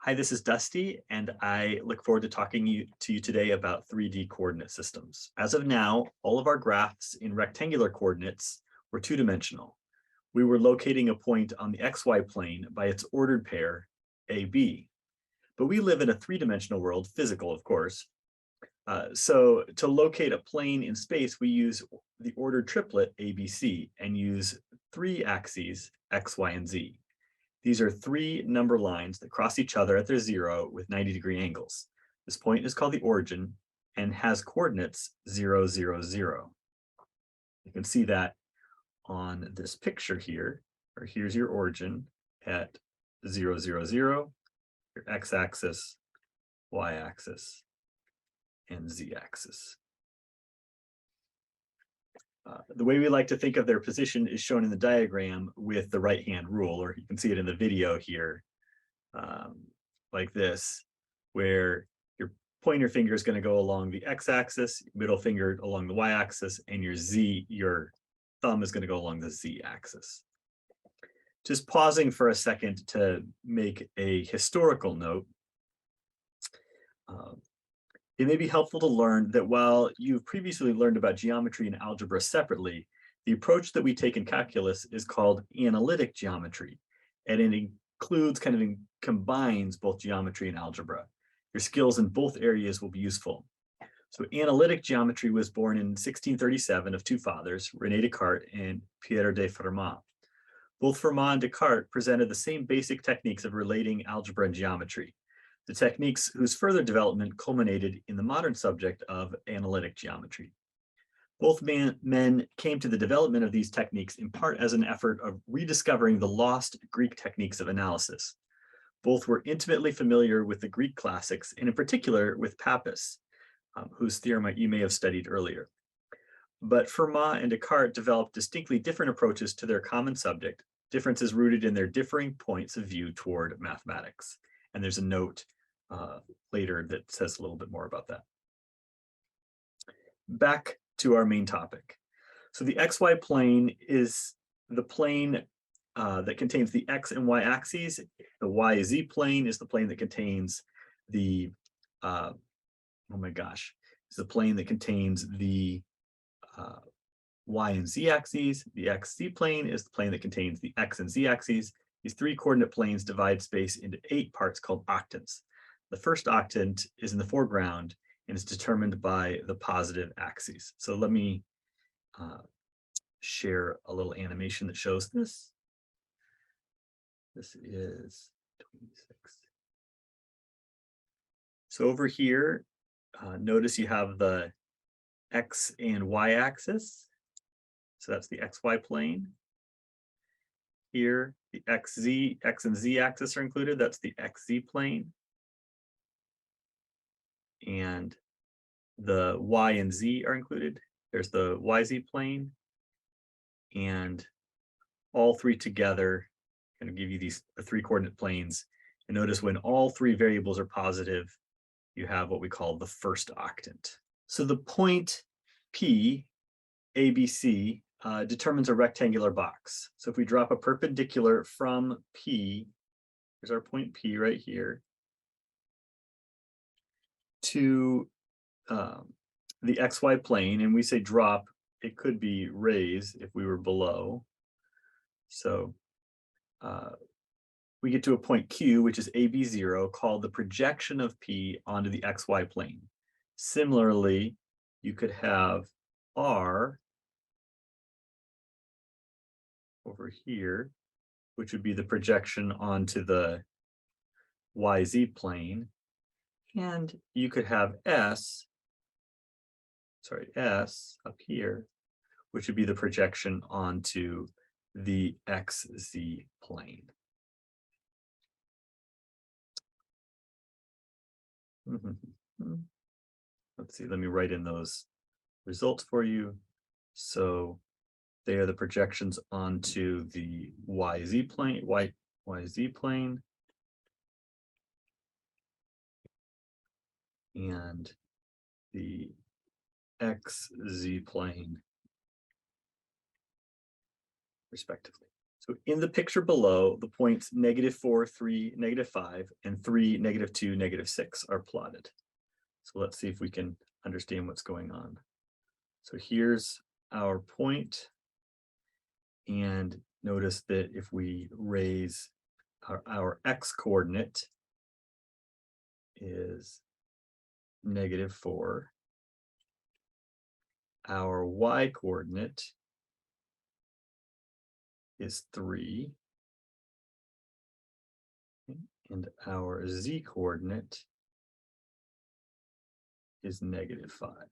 Hi, this is Dusty, and I look forward to talking to you today about 3D coordinate systems. As of now, all of our graphs in rectangular coordinates were two-dimensional. We were locating a point on the xy plane by its ordered pair, AB. But we live in a three-dimensional world, physical, of course. So to locate a plane in space, we use the ordered triplet ABC and use three axes, x, y, and z. These are three number lines that cross each other at their zero with 90-degree angles. This point is called the origin and has coordinates 0, 0, 0. You can see that on this picture here, or here's your origin at 0, 0, 0, your x-axis, y-axis, and z-axis. The way we like to think of their position is shown in the diagram with the right-hand rule, or you can see it in the video here, like this, where your pointer finger is going to go along the x-axis, middle finger along the y-axis, and your thumb is going to go along the z-axis. Just pausing for a second to make a historical note. It may be helpful to learn that while you've previously learned about geometry and algebra separately, the approach that we take in calculus is called analytic geometry, and it combines both geometry and algebra. Your skills in both areas will be useful. So analytic geometry was born in 1637 of two fathers, René Descartes and Pierre de Fermat. Both Fermat and Descartes presented the same basic techniques of relating algebra and geometry, the techniques whose further development culminated in the modern subject of analytic geometry. Both men came to the development of these techniques in part as an effort of rediscovering the lost Greek techniques of analysis. Both were intimately familiar with the Greek classics, and in particular with Pappus, whose theorem you may have studied earlier. But Fermat and Descartes developed distinctly different approaches to their common subject, differences rooted in their differing points of view toward mathematics. And there's a note later that says a little bit more about that. Back to our main topic. So the xy plane is the plane that contains the x and y axes. The yz plane is the plane that contains the, is the plane that contains the y and z axes. The xz plane is the plane that contains the x and z axes. These three coordinate planes divide space into 8 parts called octants. The first octant is in the foreground and is determined by the positive axes. So let me share a little animation that shows this. This is 26. So over here, notice you have the x and y axis. So that's the xy plane. Here, the x and z axis are included. That's the xz plane. And the y and z are included. There's the yz plane. And all three together kind of give you these three coordinate planes. And notice when all three variables are positive, you have what we call the first octant. So the point P, ABC, determines a rectangular box. So if we drop a perpendicular from P, here's our point P right here, to the xy plane, and we say drop, it could be raise if we were below. So we get to a point Q, which is AB0, called the projection of P onto the xy plane. Similarly, you could have R over here, which would be the projection onto the YZ plane. And you could have S up here, which would be the projection onto the XZ plane. Let's see, let me write in those results for you. So they are the projections onto the YZ plane, YZ plane. And the XZ plane, respectively. So So in the picture below, the points -4, 3, -5, and 3, -2, -6 are plotted. So let's see if we can understand what's going on. So here's our point, and notice that if we raise our x coordinate is -4, our y coordinate is 3, and our z coordinate is -5.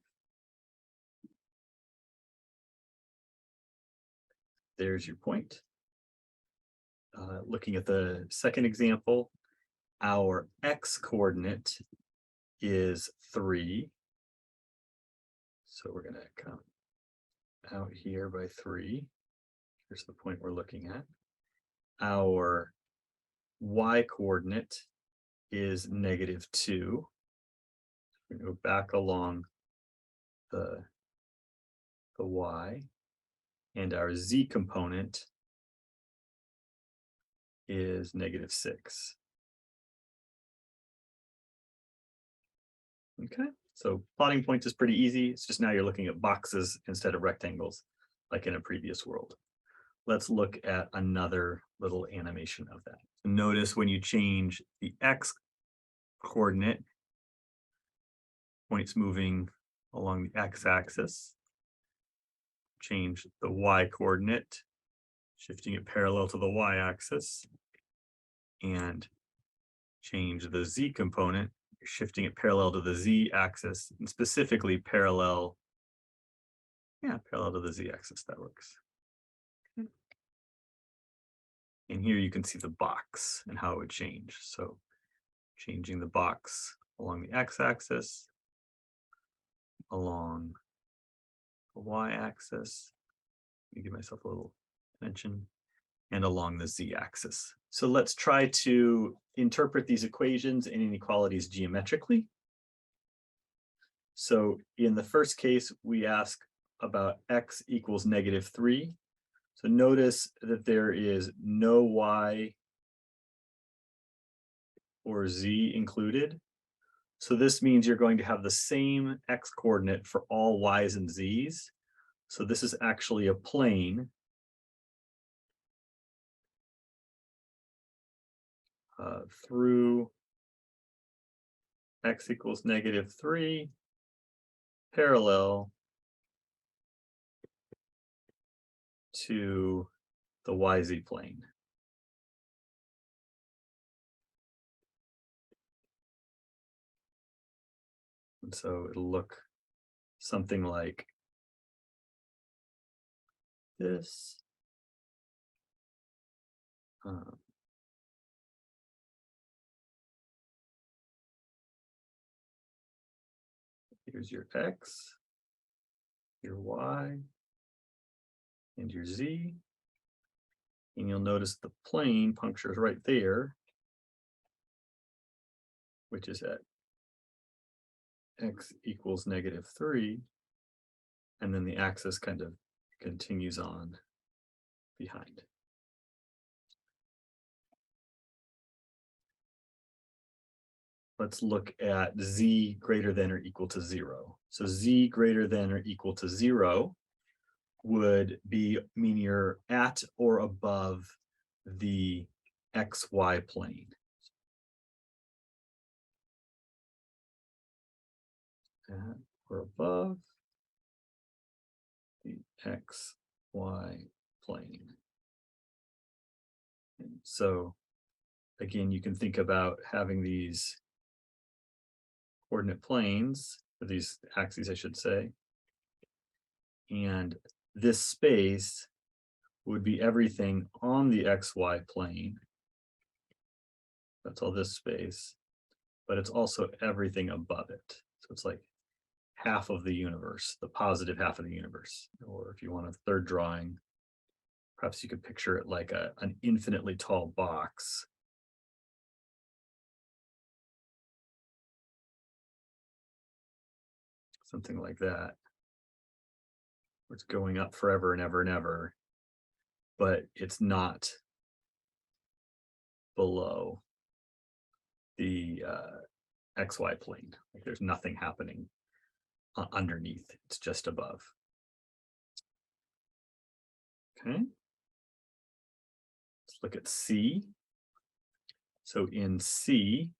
There's your point. Looking at the second example, our x coordinate is 3. So we're going to come out here by 3. Here's the point we're looking at. Our y coordinate is -2. We're going to go back along the y, and our z component is -6. Okay, so plotting points is pretty easy. It's just now you're looking at boxes instead of rectangles, like in a previous world. Let's look at another little animation of that. Notice when you change the x coordinate, points moving along the x-axis. Change the y coordinate, shifting it parallel to the y-axis, and change the z component, shifting it parallel to the z-axis, and specifically parallel to the z-axis. That works. Okay. And here you can see the box and how it would change. So changing the box along the x-axis, along the y-axis, let me give myself a little mention, and along the z-axis. So let's try to interpret these equations and inequalities geometrically. So in the first case, we ask about x equals -3. So notice that there is no y or z included. So this means you're going to have the same x coordinate for all y's and z's. So this is actually a plane through x equals -3 parallel to the YZ plane. And so it'll look something like this. Here's your X, your Y, and your Z. And you'll notice the plane punctures right there, which is at X equals -3. And then the axis kind of continues on behind. Let's look at Z greater than or equal to 0. So Z greater than or equal to 0 would mean you're at or above the XY plane. At or above the XY plane. And so again, you can think about having these coordinate planes, or these axes, I should say, and this space would be everything on the XY plane. That's all this space, but it's also everything above it. So it's like half of the universe, the positive half of the universe. Or if you want a third drawing, perhaps you could picture it like an infinitely tall box. Something like that. It's going up forever and ever and ever. but it's not below the XY plane. Like there's nothing happening underneath, it's just above. Okay. Let's look at C. So in C,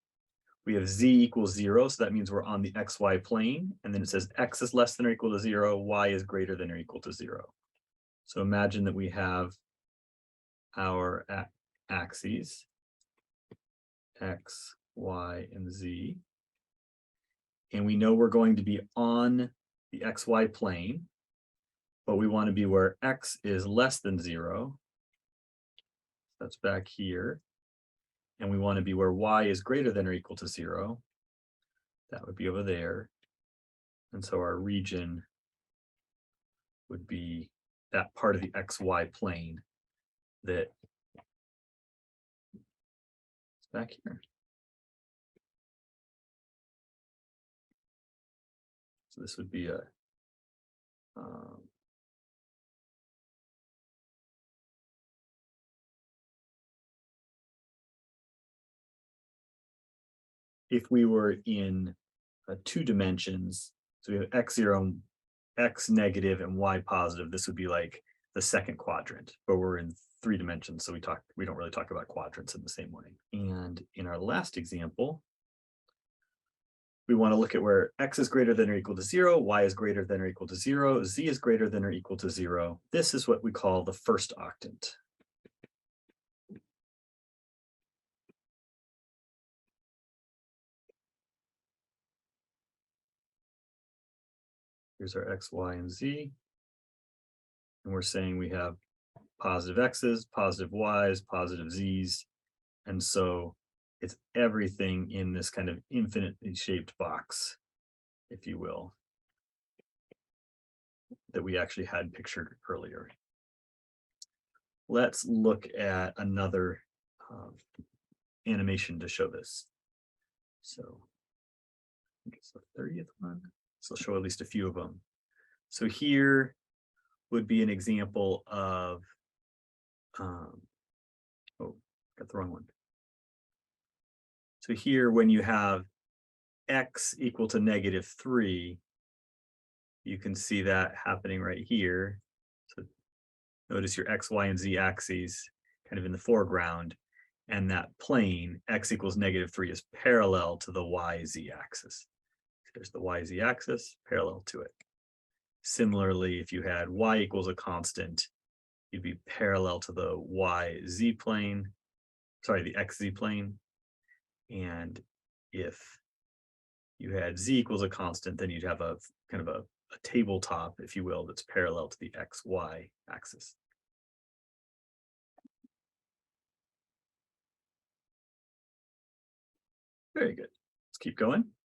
we have Z equals 0, so that means we're on the XY plane, and then it says X is less than or equal to 0, Y is greater than or equal to 0. So imagine that we have our axes, X, Y, and Z, and we know we're going to be on the XY plane, but we want to be where X is less than 0. That's back here. And we want to be where Y is greater than or equal to 0. That would be over there. And so our region would be that part of the XY plane that is back here. So this would be a if we were in 2 dimensions, so we have x0, x negative, and y positive, this would be like the second quadrant, but we're in 3 dimensions, so we don't really talk about quadrants in the same way. And in our last example, we want to look at where x is greater than or equal to 0, y is greater than or equal to 0, z is greater than or equal to 0. This is what we call the first octant. Here's our x, y, and z. And we're saying we have positive x's, positive y's, positive z's. And so it's everything in this kind of infinitely shaped box, if you will, that we actually had pictured earlier. Let's look at another animation to show this. So I guess the 30th one. So I'll show at least a few of them. So here would be an example of, oh, got the wrong one. So here, when you have x equal to -3, you can see that happening right here. So notice your x, y, and z axes kind of in the foreground, and that plane, x equals -3, is parallel to the y, z axis. There's the y, z axis parallel to it. Similarly, if you had y equals a constant, you'd be parallel to the y, z plane, sorry, the x, z plane. And if you had z equals a constant, then you'd have a kind of a tabletop, if you will, that's parallel to the x, y axis. Very good. Let's keep going.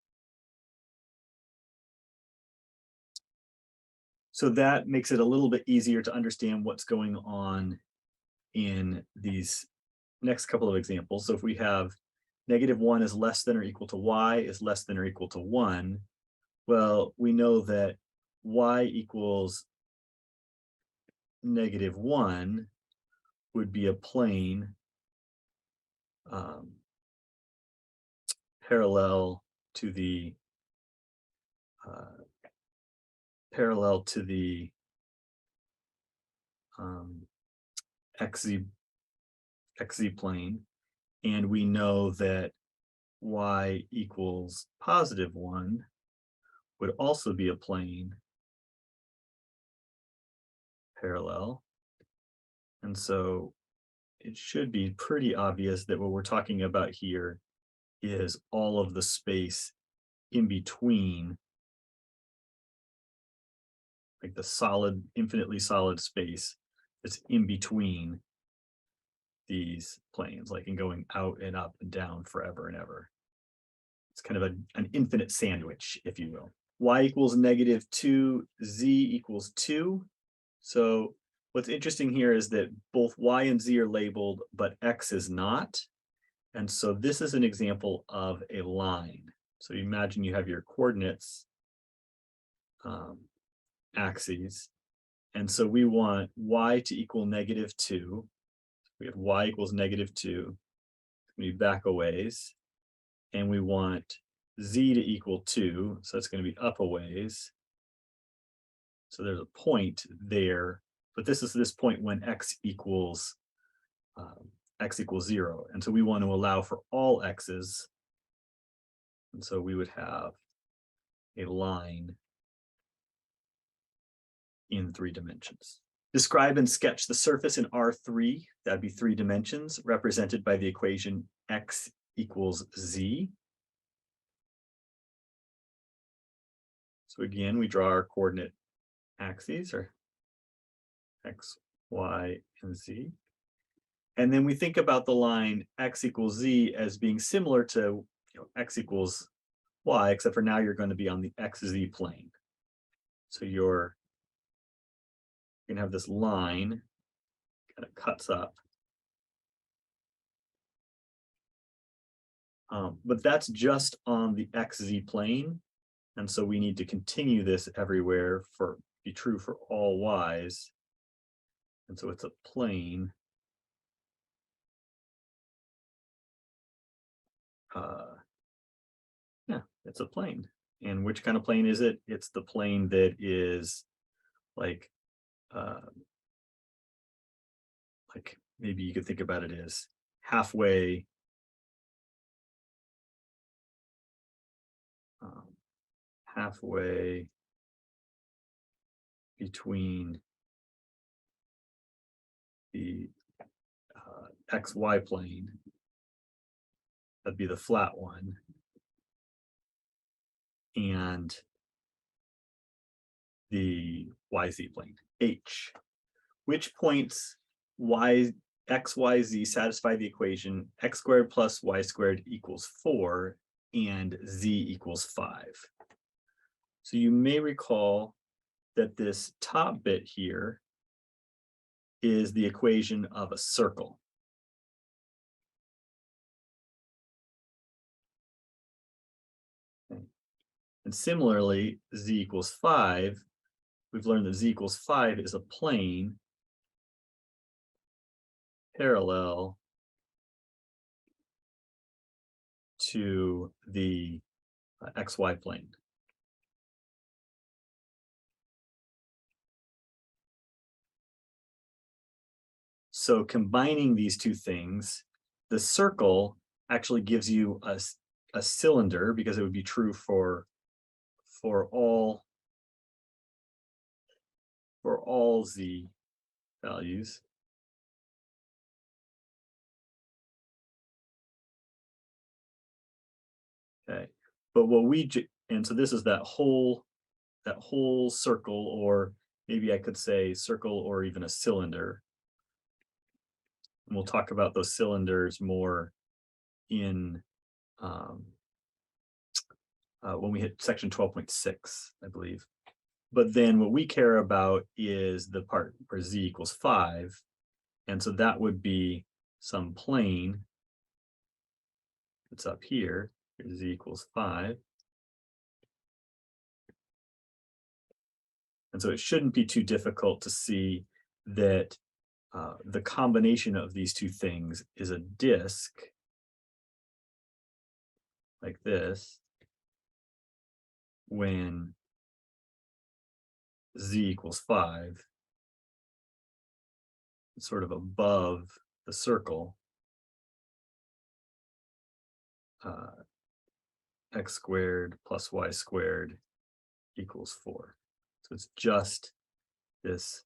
So that makes it a little bit easier to understand what's going on in these next couple of examples. So if we have -1 is less than or equal to y is less than or equal to 1, well, we know that y equals -1 would be a plane parallel to the xz plane, and we know that y equals +1 would also be a plane parallel. And so it should be pretty obvious that what we're talking about here is all of the space in between, like the solid, infinitely solid space that's in between these planes, like in going out and up and down forever and ever. It's kind of an infinite sandwich, if you will. Y equals -2, z equals 2. So what's interesting here is that both y and z are labeled, but x is not. And so this is an example of a line. So you imagine you have your coordinates axes, And so we want y to equal -2. We have y equals -2. We back a ways. And we want z to equal 2. So it's going to be up a ways. So there's a point there. But this is this point when x equals 0. And so we want to allow for all x's. And so we would have a line in 3 dimensions. Describe and sketch the surface in R3, that'd be 3 dimensions, represented by the equation x equals z. So again, we draw our coordinate axes, or x, y, and z. And then we think about the line x equals z as being similar to x equals y, except for now you're going to be on the xz plane. So you're going to have this line kind of cuts up. But that's just on the xz plane. And so we need to continue this everywhere for be true for all y's. And so it's a plane. Yeah, it's a plane. And which kind of plane is it? It's the plane that is like maybe you could think about it as halfway halfway between the xy plane, that'd be the flat one, and the yz plane, h. Which points x, y, z satisfy the equation x squared plus y squared equals 4 and z equals 5. So you may recall that this top bit here is the equation of a circle. Okay. And similarly, z equals 5, we've learned that z equals 5 is a plane parallel to the xy plane. So combining these two things, the circle actually gives you a cylinder, because it would be true for all z values. Okay, but and so this is that whole circle, or maybe I could say circle or even a cylinder. And we'll talk about those cylinders more in when we hit section 12.6, I believe. But then what we care about is the part where z equals 5. And so that would be some plane that's up here, z equals 5. And so it shouldn't be too difficult to see that the combination of these two things is a disk like this when z equals 5. It's sort of above the circle, x squared plus y squared equals 4. So it's just this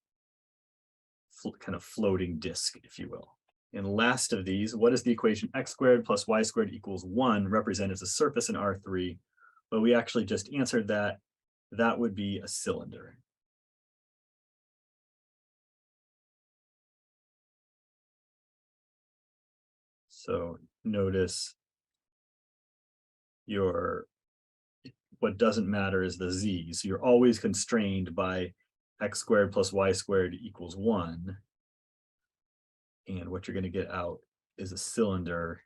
kind of floating disk, if you will. And last of these, what is the equation x squared plus y squared equals 1 represent as a surface in R3? Well, we actually just answered that. That would be a cylinder. So notice what doesn't matter is the z. So you're always constrained by x squared plus y squared equals 1. And what you're going to get out is a cylinder.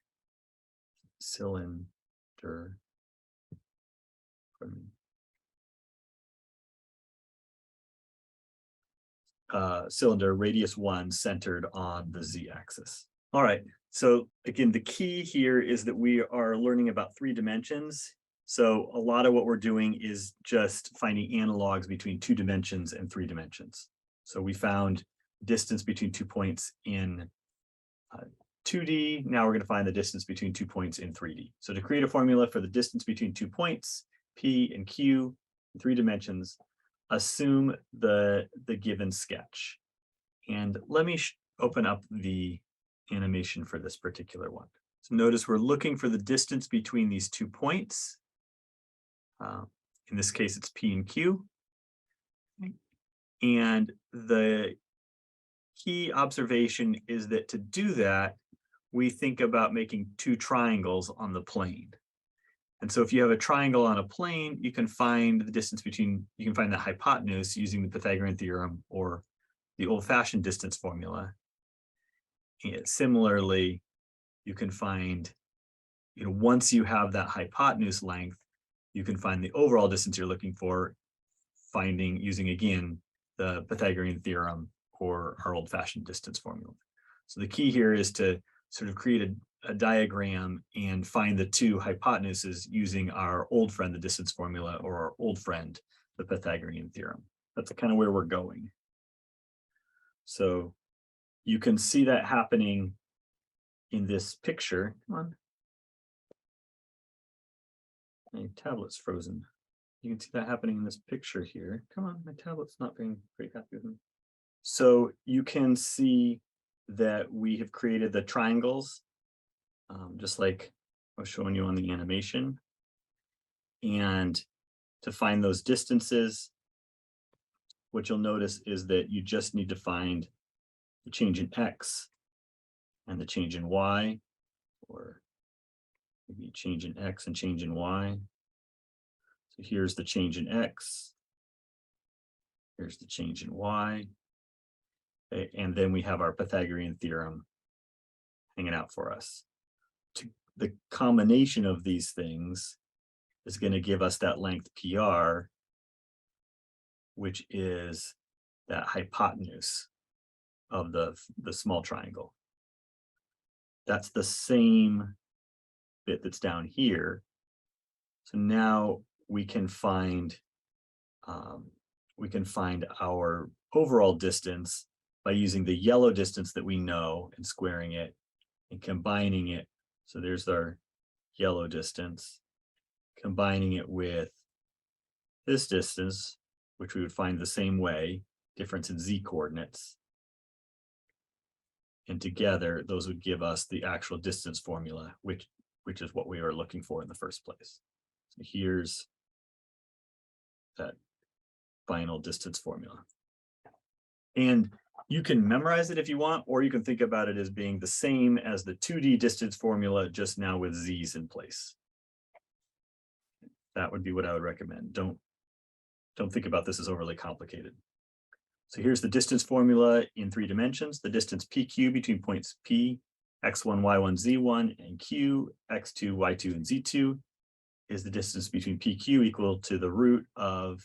cylinder, radius 1, centered on the z-axis. All right, so again, the key here is that we are learning about 3 dimensions. So a lot of what we're doing is just finding analogs between 2 dimensions and 3 dimensions. So we found distance between 2 points in 2D. Now we're going to find the distance between 2 points in 3D. So to create a formula for the distance between 2 points, P and Q, in 3 dimensions, assume the given sketch. And let me open up the animation for this particular one. So notice we're looking for the distance between these 2 points. In this case, it's P and Q. And the key observation is that to do that, we think about making 2 triangles on the plane. And so if you have a triangle on a plane, you can find the distance between, you can find the hypotenuse using the Pythagorean theorem or the old-fashioned distance formula. And similarly, you can find, once you have that hypotenuse length, you can find the overall distance you're looking for, using, again, the Pythagorean theorem or our old-fashioned distance formula. So the key here is to sort of create a diagram and find the 2 hypotenuses using our old friend, the distance formula, or our old friend, the Pythagorean theorem. That's kind of where we're going. So you can see that happening in this picture. Come on. My tablet's frozen. You can see that happening in this picture here. Come on, my tablet's not being very happy with me. So you can see that we have created the triangles, just like I was showing you on the animation. And to find those distances, what you'll notice is that you just need to find the change in X and the change in Y, or maybe change in X and change in Y. So here's the change in X. Here's the change in Y. Okay, and then we have our Pythagorean theorem hanging out for us. The combination of these things is going to give us that length PR, which is that hypotenuse of the small triangle. That's the same bit that's down here. So now we can find our overall distance by using the yellow distance that we know and squaring it and combining it. So there's our yellow distance, combining it with this distance, which we would find the same way, difference in z coordinates. And together, those would give us the actual distance formula, which is what we are looking for in the first place. So here's that final distance formula. And you can memorize it if you want, or you can think about it as being the same as the 2D distance formula, just now with z's in place. That would be what I would recommend. Don't think about this as overly complicated. So here's the distance formula in 3 dimensions. The distance PQ between points P, x1, y1, z1, and Q, x2, y2, and z2 is the distance between PQ equal to the root of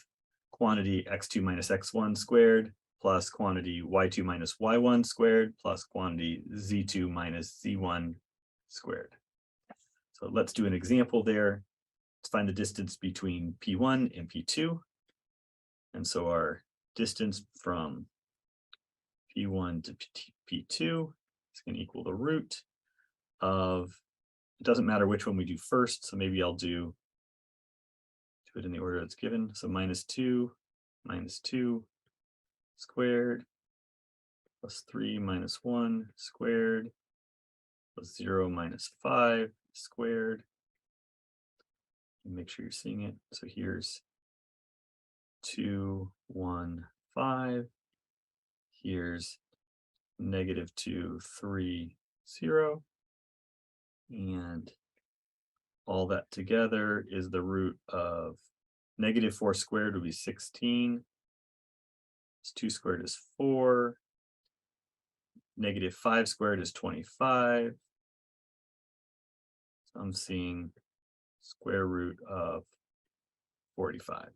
quantity x2 minus x1 squared plus quantity y2 minus y1 squared plus quantity z2 minus z1 squared. So let's do an example there. Let's find the distance between P1 and P2. And so our distance from P1 to P2 is going to equal the root of, it doesn't matter which one we do first, so maybe I'll do it in the order that's given. So minus 2 squared plus 3 minus 1 squared plus 0 minus 5 squared. And make sure you're seeing it. So here's 2, 1, 5. Here's negative 2, 3, 0. And all that together is the root of negative 4 squared would be 16. 2 squared is 4. Negative 5 squared is 25. So I'm seeing square root of 45.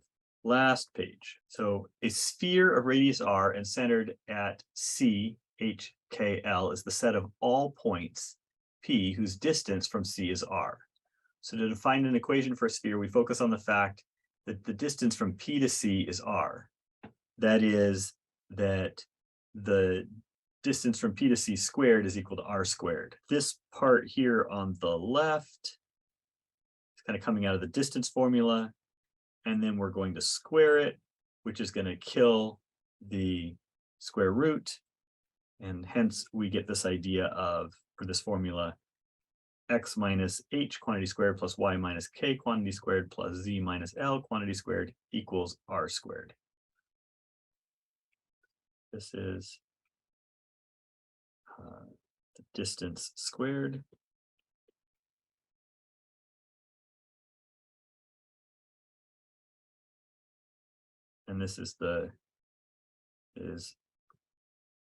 Last page. So a sphere of radius r and centered at C, H, K, L is the set of all points P whose distance from C is r. So to define an equation for a sphere, we focus on the fact that the distance from P to C is r. That is, that the distance from P to C squared is equal to r squared. This part here on the left is kind of coming out of the distance formula. And then we're going to square it, which is going to kill the square root. And hence we get this idea of, for this formula, x minus h quantity squared plus y minus k quantity squared plus z minus l quantity squared equals r squared. This is the distance squared. And this is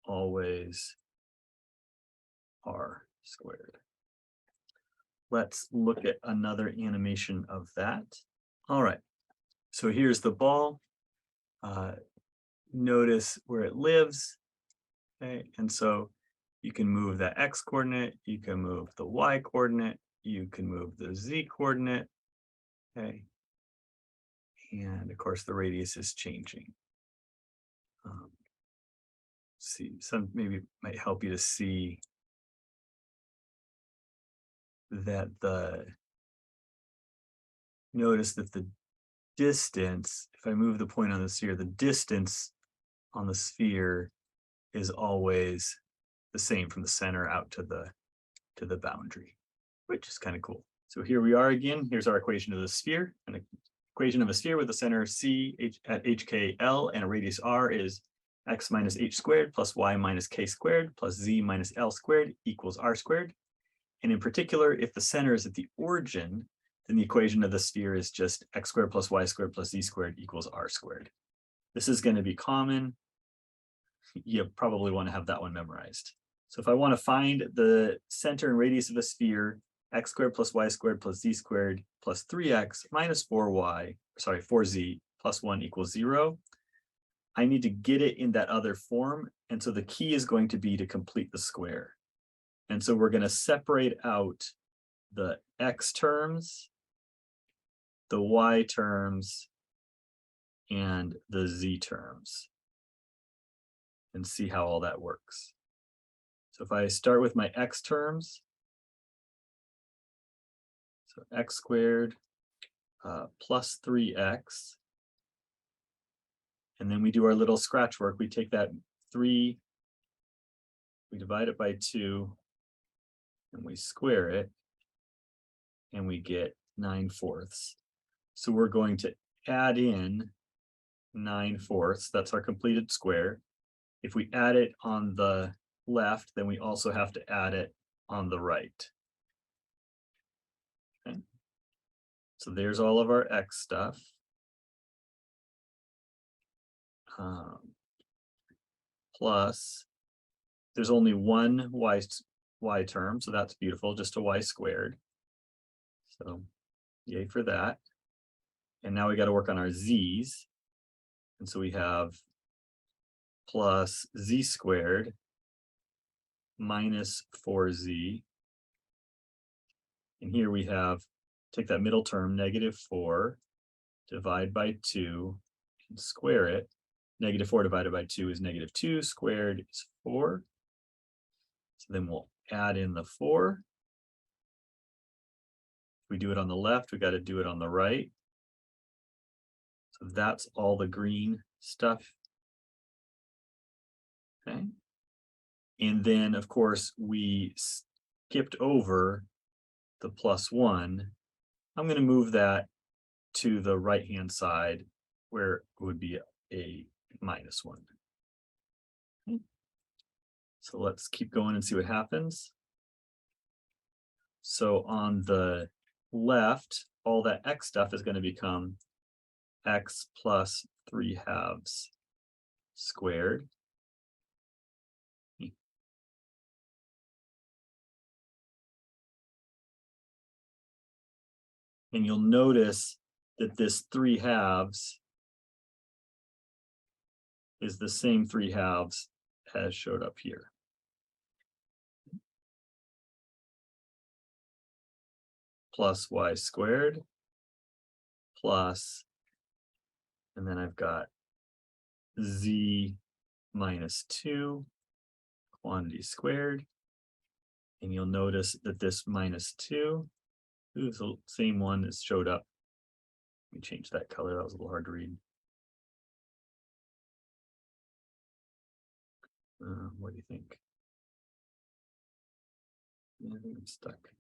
always r squared. Let's look at another animation of that. All right, so here's the ball. Notice where it lives. Okay, and so you can move the x coordinate, you can move the y coordinate, you can move the z coordinate. Okay, and of course the radius is changing. See, some maybe might help you to see that notice that the distance, if I move the point on the sphere, the distance on the sphere is always the same from the center out to the boundary, which is kind of cool. So here we are again. Here's our equation of the sphere. An equation of a sphere with a center C at HKL and a radius R is x minus h squared plus y minus k squared plus z minus l squared equals r squared. And in particular, if the center is at the origin, then the equation of the sphere is just x squared plus y squared plus z squared equals r squared. This is going to be common. You probably want to have that one memorized. So if I want to find the center and radius of a sphere, x squared plus y squared plus z squared plus 3x minus 4z plus 1 equals 0, I need to get it in that other form. And so the key is going to be to complete the square. And so we're going to separate out the x terms, the y terms, and the z terms, and see how all that works. So if I start with my x terms, so x squared plus 3x, and then we do our little scratch work. We take that 3, we divide it by 2, and we square it, and we get 9/4. So we're going to add in 9/4. That's our completed square. If we add it on the left, then we also have to add it on the right. Okay. So there's all of our x stuff. Plus, there's only one y term, so that's beautiful, just a y squared. So yay for that. And now we got to work on our z's. And so we have plus z squared minus 4z. And here we have, take that middle term, -4, divide by 2, and square it. -4 divided by 2 is -2, squared is 4. So then we'll add in the 4. If we do it on the left, we got to do it on the right. So that's all the green stuff. Okay. And then, of course, we skipped over the +1. I'm going to move that to the right-hand side where it would be a -1. Okay. So let's keep going and see what happens. So on the left, all that x stuff is going to become x plus 3/2 squared. And you'll notice that this 3/2 is the same 3/2 as showed up here. Plus y squared plus, and then I've got z minus 2 quantity squared. And you'll notice that this minus 2 is the same one that showed up. Let me change that color. That was a little hard to read. What do you think? I think I'm stuck. I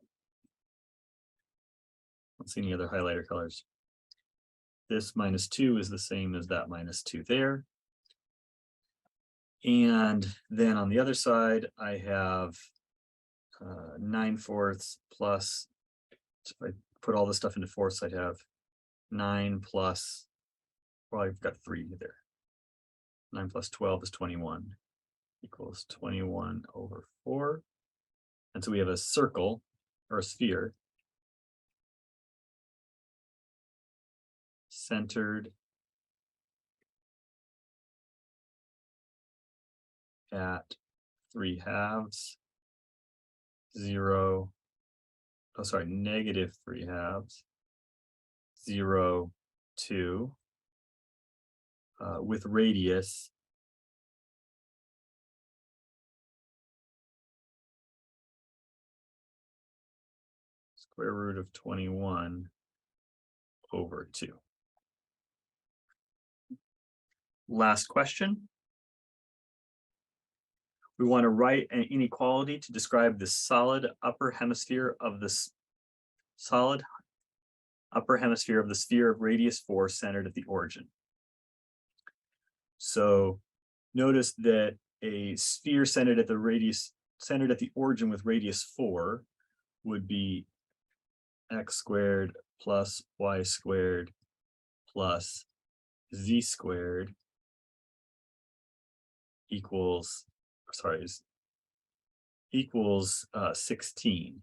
don't see any other highlighter colors. This minus 2 is the same as that minus 2 there. And then on the other side, I have 9/4 plus, if I put all this stuff into fourths, I'd have 9 plus, well, I've got 3 there. 9 plus 12 is 21, equals 21/4. And so we have a circle or a sphere centered at 3/2, 0, oh sorry, negative 3/2, 0, 2, with radius square root of 21/2. Last question. We want to write an inequality to describe the solid upper hemisphere of the sphere of radius 4 centered at the origin. So notice that a sphere centered at the origin with radius 4 would be x squared plus y squared plus z squared equals 16.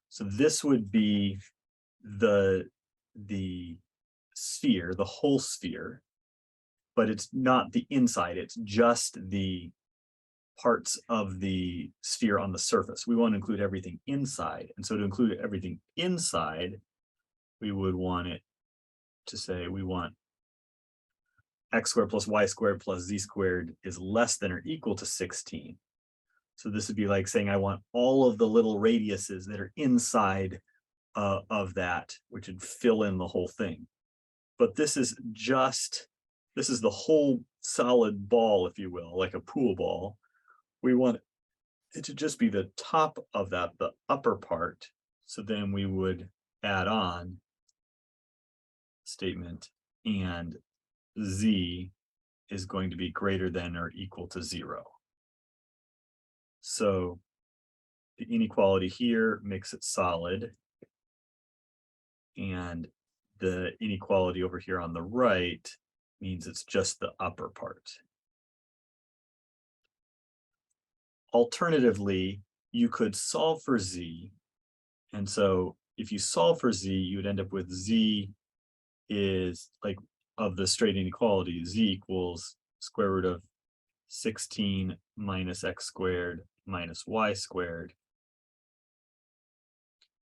So this would be the sphere, the whole sphere, but it's not the inside, it's just the parts of the sphere on the surface. We want to include everything inside. And so to include everything inside, we would want it to say we want x squared plus y squared plus z squared is less than or equal to 16. So this would be like saying I want all of the little radiuses that are inside of that, which would fill in the whole thing. But this is the whole solid ball, if you will, like a pool ball. We want it to just be the top of that, the upper part. So then we would add on statement and z is going to be greater than or equal to 0. So the inequality here makes it solid, and the inequality over here on the right means it's just the upper part. Alternatively, you could solve for z, and so if you solve for z, you would end up with z is like of the straight inequality, z equals square root of 16 minus x squared minus y squared.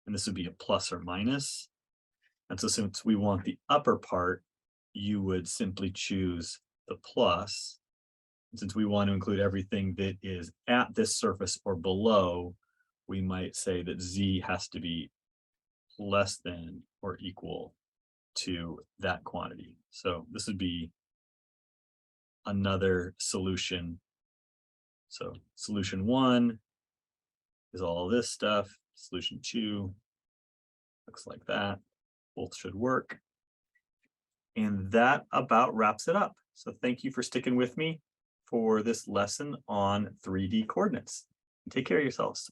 And this would be a plus or minus. And so since we want the upper part, you would simply choose the plus. And since we want to include everything that is at this surface or below, we might say that z has to be less than or equal to that quantity. So this would be another solution. So solution 1 is all this stuff. Solution 2 looks like that. Both should work. And that about wraps it up. So thank you for sticking with me for this lesson on 3D coordinates. Take care of yourselves.